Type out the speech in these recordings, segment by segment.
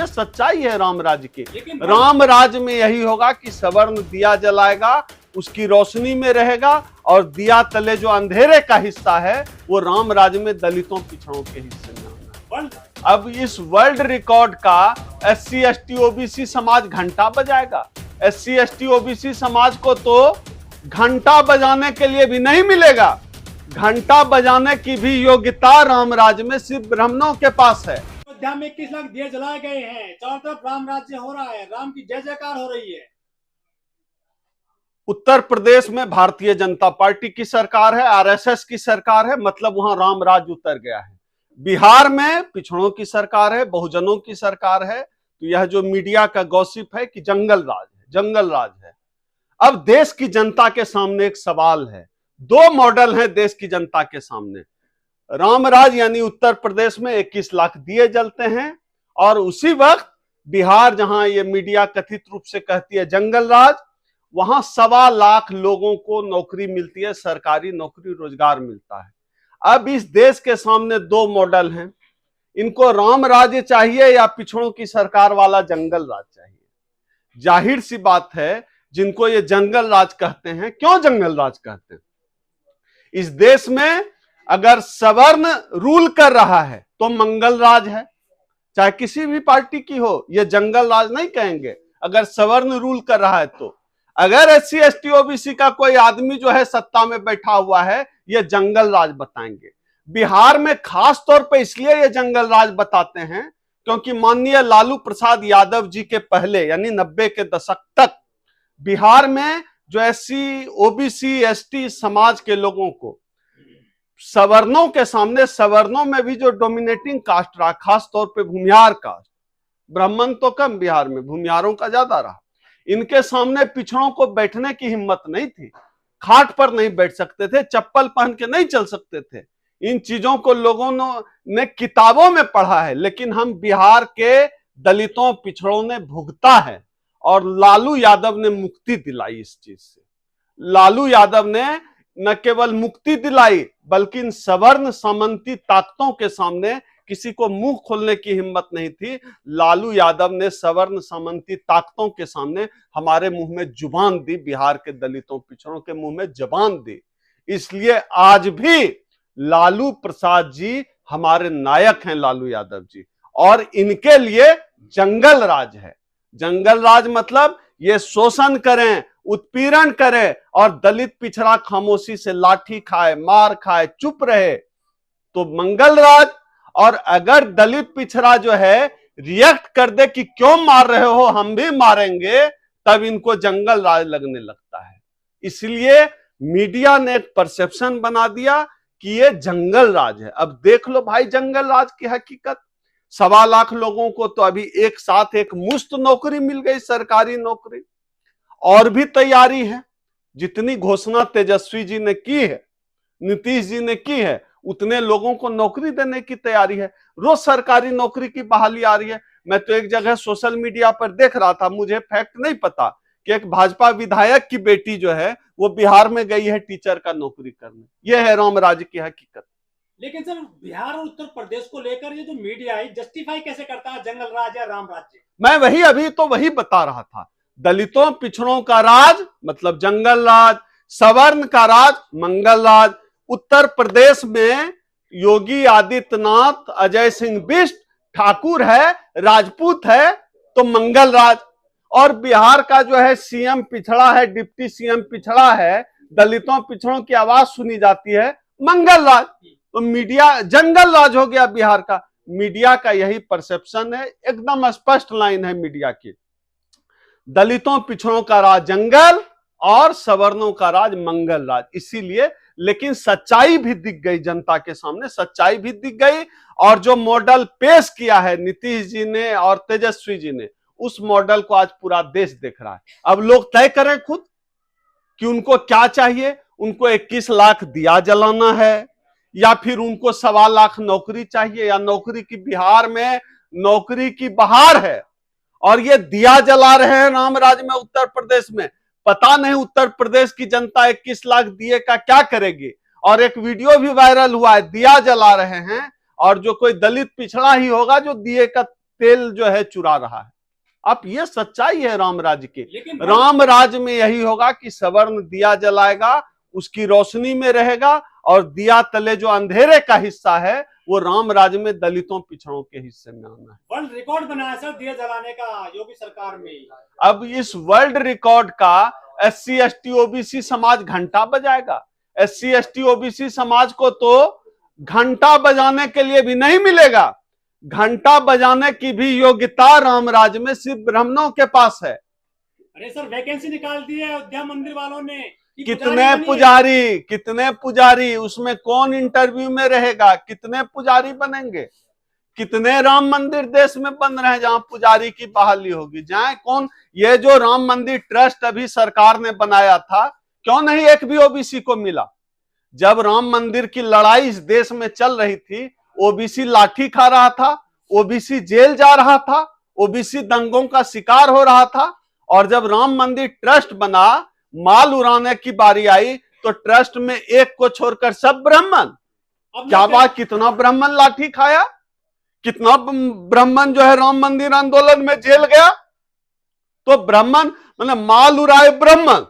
ये सच्चाई है राम राज्य की। राम राज्य में यही होगा कि सवर्ण दिया जलाएगा, उसकी रोशनी में रहेगा, और दिया तले जो अंधेरे का हिस्सा है वो राम राज्य में दलितों पिछड़ों के हिस्से में आना। अब इस वर्ल्ड रिकॉर्ड का SC ST OBC समाज घंटा बजाएगा। SC ST OBC समाज को तो घंटा बजाने के लिए भी नहीं मिलेगा। घंटा बजाने की भी योग्यता राम राज्य में सिर्फ ब्राह्मणों के पास है। अयोध्या में 21 लाख दिए जलाए गए हैं, चारों तरफ राम राज्य हो रहा है, राम की जय जयकार हो रही है। उत्तर प्रदेश में भारतीय जनता पार्टी की सरकार है, RSS की सरकार है, मतलब वहां राम राज्य उतर गया है। बिहार में पिछड़ों की सरकार है, बहुजनों की सरकार है। तो यह जो मीडिया का गॉसिप है कि जंगल राज है, जंगल राज है। अब देश की जनता के सामने एक सवाल है, दो मॉडल हैं देश की जनता के सामने। रामराज यानी उत्तर प्रदेश में 21 लाख दिए जलते हैं, और उसी वक्त बिहार जहां ये मीडिया कथित रूप से कहती है जंगल राज, वहां 1.25 लाख लोगों को नौकरी मिलती है, सरकारी नौकरी, रोजगार मिलता है। अब इस देश के सामने दो मॉडल हैं, इनको राम राज्य चाहिए या पिछड़ों की सरकार वाला जंगल राज चाहिए। जाहिर सी बात है, जिनको ये जंगल राज कहते हैं, क्यों जंगल राज कहते हैं? इस देश में अगर सवर्ण रूल कर रहा है तो मंगल राज है, चाहे किसी भी पार्टी की हो, ये जंगल राज नहीं कहेंगे अगर सवर्ण रूल कर रहा है तो। अगर SC ST OBC का कोई आदमी जो है सत्ता में बैठा हुआ है, ये जंगल राज बताएंगे। बिहार में खास तौर पे इसलिए ये जंगल राज बताते हैं क्योंकि माननीय लालू प्रसाद यादव जी के पहले यानी 90 के दशक तक बिहार में जो SC OBC ST समाज के लोगों को सवर्णों के सामने, सवर्णों में भी जो डोमिनेटिंग कास्ट रहा, खास तौर पे भूमिहार कास्ट, ब्राह्मण तो कम बिहार में, भूमिहारों का ज्यादा रहा, इनके सामने पिछड़ों को बैठने की हिम्मत नहीं थी। खाट पर नहीं बैठ सकते थे, चप्पल पहन के नहीं चल सकते थे। इन चीजों को लोगों ने किताबों में पढ़ा है, लेकिन हम बिहार के दलितों पिछड़ों ने भुगता है, और लालू यादव ने मुक्ति दिलाई इस चीज से। लालू यादव ने न केवल मुक्ति दिलाई बल्कि इन सवर्ण सामंती ताकतों के सामने किसी को मुंह खोलने की हिम्मत नहीं थी। लालू यादव ने सवर्ण सामंती ताकतों के सामने हमारे मुंह में जुबान दी, बिहार के दलितों पिछड़ों के मुंह में जुबान दी। इसलिए आज भी लालू प्रसाद जी हमारे नायक हैं, लालू यादव जी, और इनके लिए जंगल राज है। जंगल राज मतलब ये शोषण करें, उत्पीड़न करे, और दलित पिछड़ा खामोशी से लाठी खाए, मार खाए, चुप रहे, तो मंगल राज। और अगर दलित पिछड़ा जो है रिएक्ट कर दे कि क्यों मार रहे हो, हम भी मारेंगे, तब इनको जंगल राज लगने लगता है। इसलिए मीडिया ने एक परसेप्शन बना दिया कि ये जंगल राज है। अब देख लो भाई जंगल राज की हकीकत। 1.25 लाख लोगों को तो अभी एक साथ एक मुश्त नौकरी मिल गई, सरकारी नौकरी, और भी तैयारी है। जितनी घोषणा तेजस्वी जी ने की है, नीतीश जी ने की है, उतने लोगों को नौकरी देने की तैयारी है। रोज सरकारी नौकरी की बहाली आ रही है। मैं तो एक जगह सोशल मीडिया पर देख रहा था, मुझे फैक्ट नहीं पता, कि एक भाजपा विधायक की बेटी जो है वो बिहार में गई है टीचर का नौकरी करने। यह है राम राज्य की हकीकत। लेकिन सर, बिहार और उत्तर प्रदेश को लेकर ये जो मीडिया है जस्टिफाई कैसे करता है जंगल राज या राम राज्य? मैं वही बता रहा था। दलितों पिछड़ों का राज मतलब जंगल राज, सवर्ण का राज मंगल राज। उत्तर प्रदेश में योगी आदित्यनाथ, अजय सिंह बिष्ट ठाकुर है, राजपूत है, तो मंगल राज। और बिहार का जो है CM पिछड़ा है, डिप्टी CM पिछड़ा है, दलितों पिछड़ों की आवाज सुनी जाती है, मंगल राज। तो मीडिया जंगल राज हो गया बिहार का। मीडिया का यही परसेप्शन है, एकदम स्पष्ट लाइन है मीडिया की। दलितों पिछड़ों का राज जंगल और सवर्णों का राज मंगल राज। इसीलिए, लेकिन सच्चाई भी दिख गई जनता के सामने, सच्चाई भी दिख गई। और जो मॉडल पेश किया है नीतीश जी ने और तेजस्वी जी ने, उस मॉडल को आज पूरा देश देख रहा है। अब लोग तय करें खुद कि उनको क्या चाहिए। उनको 21 लाख दिया जलाना है, या फिर उनको 1.25 लाख नौकरी चाहिए, या नौकरी की बिहार में नौकरी की बहार है और ये दिया जला रहे हैं राम राज्य में उत्तर प्रदेश में। पता नहीं उत्तर प्रदेश की जनता 21 लाख दिए का क्या करेगी। और एक वीडियो भी वायरल हुआ है, दिया जला रहे हैं, और जो कोई दलित पिछड़ा ही होगा जो दिए का तेल जो है चुरा रहा है। अब ये सच्चाई है राम राज्य की। लेकिन राम राज्य में यही होगा कि सवर्ण दिया जलाएगा, उसकी रोशनी में रहेगा, और दिया तले जो अंधेरे का हिस्सा है वो राम राज्य में दलितों पिछड़ों के हिस्से में आना है। वर्ल्ड रिकॉर्ड बनाया सर दिया जलाने का योगी सरकार में। अब इस वर्ल्ड रिकॉर्ड का SC ST OBC समाज घंटा बजाएगा। SC ST OBC समाज को तो घंटा बजाने के लिए भी नहीं मिलेगा। घंटा बजाने की भी योग्यता राम राज्य में सिर्फ ब्राह्मणों के पास है। अरे सर वैकेंसी निकाल दी है अयोध्या मंदिर वालों ने। कितने पुजारी उसमें कौन इंटरव्यू में रहेगा? कितने पुजारी बनेंगे? कितने राम मंदिर देश में बन रहे हैं जहां पुजारी की बहाली होगी? जाए कौन? ये जो राम मंदिर ट्रस्ट अभी सरकार ने बनाया था, क्यों नहीं एक भी ओबीसी को मिला? जब राम मंदिर की लड़ाई इस देश में चल रही थी, ओबीसी लाठी खा रहा था, ओबीसी जेल जा रहा था, ओबीसी दंगों का शिकार हो रहा था, और जब राम मंदिर ट्रस्ट बना, माल उड़ाने की बारी आई तो ट्रस्ट में एक को छोड़कर सब ब्राह्मण। क्या बात, कितना ब्राह्मण लाठी खाया, कितना ब्राह्मण जो है राम मंदिर आंदोलन में जेल गया। तो ब्राह्मण मतलब माल उड़ाए ब्राह्मण,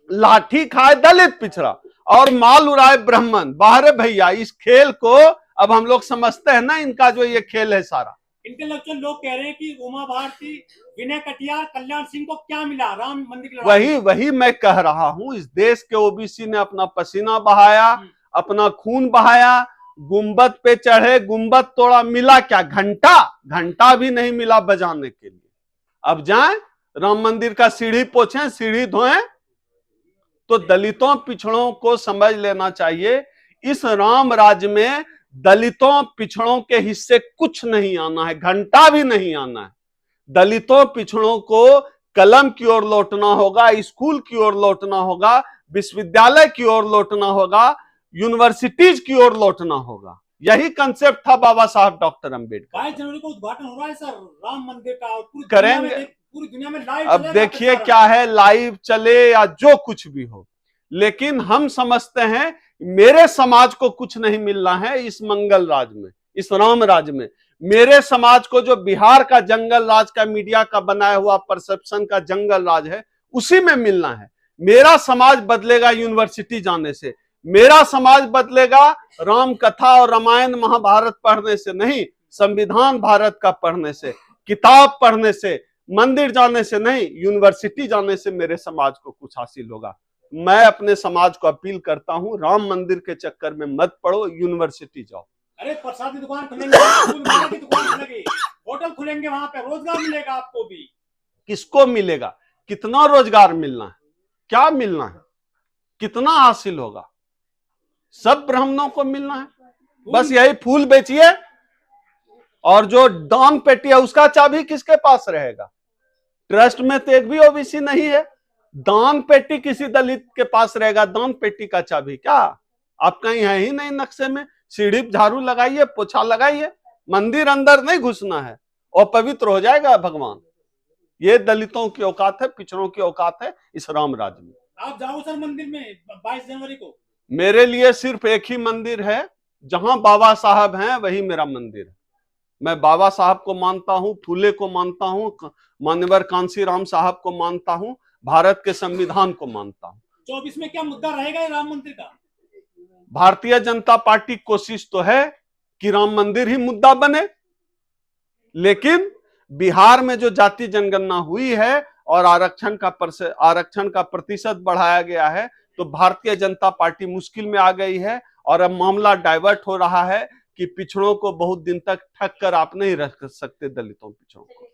लाठी खाए दलित पिछड़ा, और माल उड़ाए ब्राह्मण। बाहर भैया इस खेल को अब हम लोग समझते हैं ना, इनका जो ये खेल है सारा। इंटेलेक्चुअल लोग कह रहे हैं कि उमा भारती, विनय कटियार, कल्याण सिंह को क्या मिला राम मंदिर की लड़ाई? वही मैं कह रहा हूं, इस देश के ओबीसी ने अपना पसीना बहाया, अपना खून बहाया, गुंबद पे चढ़े, गुंबद तोड़ा, मिला क्या? घंटा भी नहीं मिला बजाने के लिए। अब जाएं राम मंदिर का सीढ़ी पोछें, सीढ़ी धोएं। तो दलितों पिछड़ों को समझ लेना चाहिए, इस राम राज्य में दलितों पिछड़ों के हिस्से कुछ नहीं आना है, घंटा भी नहीं आना है। दलितों पिछड़ों को कलम की ओर लौटना होगा, स्कूल की ओर लौटना होगा, विश्वविद्यालय की ओर लौटना होगा, यूनिवर्सिटीज की ओर लौटना होगा। यही कंसेप्ट था बाबा साहब डॉक्टर अंबेडकर। 22 जनवरी को उद्घाटन हो रहा है सर राम मंदिर का, और पूरी दुनिया में लाइव। अब देखिए क्या है, लाइव चले या जो कुछ भी हो, लेकिन हम समझते हैं मेरे समाज को कुछ नहीं मिलना है इस मंगल राज में, इस राम राज्य में। मेरे समाज को जो बिहार का जंगल राज का मीडिया का बनाया हुआ परसेप्शन का जंगल राज है, उसी में मिलना है। मेरा समाज बदलेगा यूनिवर्सिटी जाने से, मेरा समाज बदलेगा राम कथा और रामायण महाभारत पढ़ने से नहीं, संविधान भारत का पढ़ने से, किताब पढ़ने से, मंदिर जाने से नहीं, यूनिवर्सिटी जाने से मेरे समाज को कुछ हासिल होगा। मैं अपने समाज को अपील करता हूं, राम मंदिर के चक्कर में मत पड़ो, यूनिवर्सिटी जाओ। अरे प्रसाद की दुकान खुलेंगे, की दुकान खुलेगी, होटल खुलेंगे, वहां पे रोजगार मिलेगा आपको भी। किसको मिलेगा? कितना रोजगार मिलना है? क्या मिलना है? कितना हासिल होगा? सब ब्राह्मणों को मिलना है। बस यही फूल बेचिए, और जो दान पेटी है उसका चाबी किसके पास रहेगा? ट्रस्ट में तो एक भी ओबीसी नहीं है, दान पेटी किसी दलित के पास रहेगा। दान पेटी का चाबी क्या आप कहीं है ही नहीं नक्शे में? सीढ़ी झाड़ू लगाइए, पोछा लगाइए, मंदिर अंदर नहीं घुसना है, और पवित्र हो जाएगा भगवान। ये दलितों की औकात है, पिछड़ों की औकात है इस राम राज्य में। आप जाओ सर मंदिर में 22 जनवरी को। मेरे लिए सिर्फ एक ही मंदिर है, जहां बाबा साहब हैं वही मेरा मंदिर है। मैं बाबा साहब को मानता हूं, फूले को मानता हूं, मान्यवर कांसी राम साहब को मानता हूं, भारत के संविधान को मानता हूं। 24 में क्या मुद्दा रहेगा राम मंदिर का? भारतीय जनता पार्टी कोशिश तो है कि राम मंदिर ही मुद्दा बने, लेकिन बिहार में जो जाति जनगणना हुई है और आरक्षण का प्रतिशत बढ़ाया गया है, तो भारतीय जनता पार्टी मुश्किल में आ गई है, और अब मामला डाइवर्ट हो रहा है कि पिछड़ों को बहुत दिन तक ठग कर आप नहीं रख सकते, दलितों पिछड़ों को।